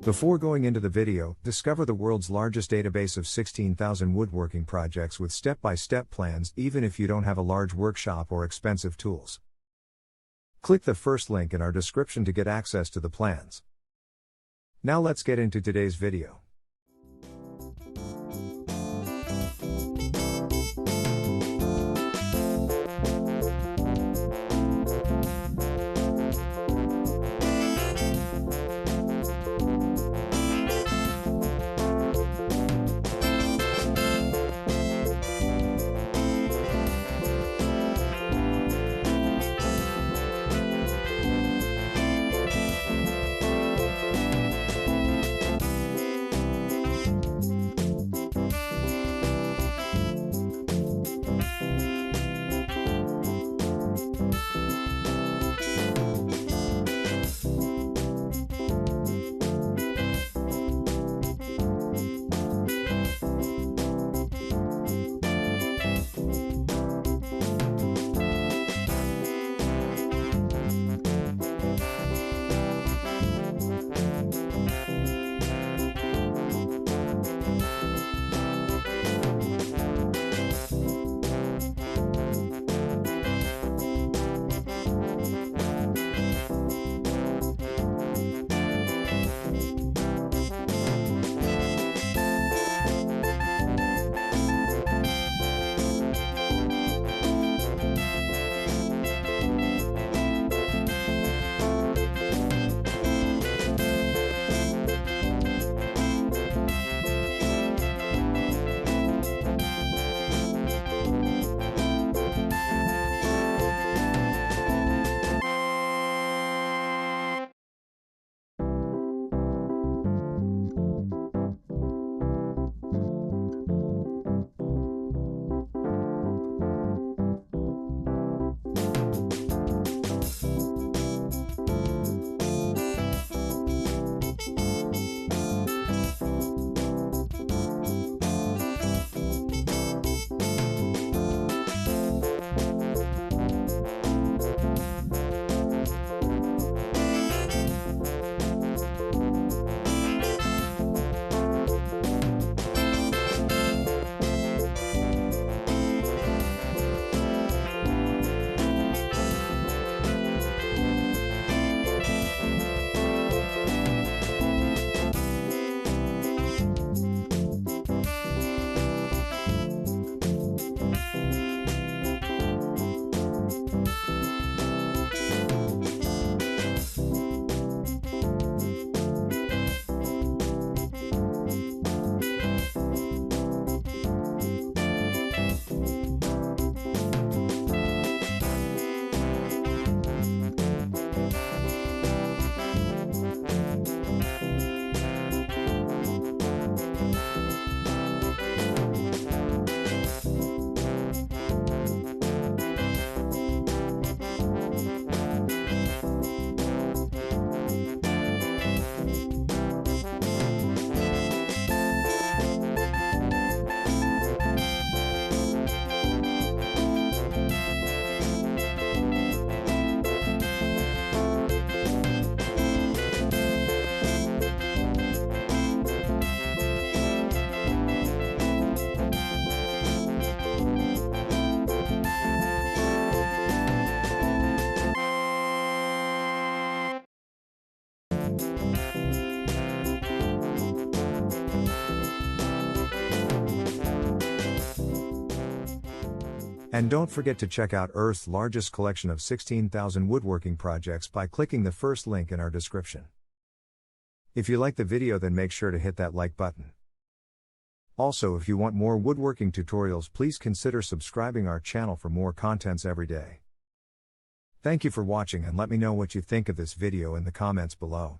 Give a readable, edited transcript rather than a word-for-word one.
Before going into the video, discover the world's largest database of 16,000 woodworking projects with step-by-step plans even if you don't have a large workshop or expensive tools. Click the first link in our description to get access to the plans. Now let's get into today's video. And don't forget to check out Earth's largest collection of 16,000 woodworking projects by clicking the first link in our description. If you like the video, then make sure to hit that like button. Also, if you want more woodworking tutorials, please consider subscribing our channel for more contents every day. Thank you for watching, and let me know what you think of this video in the comments below.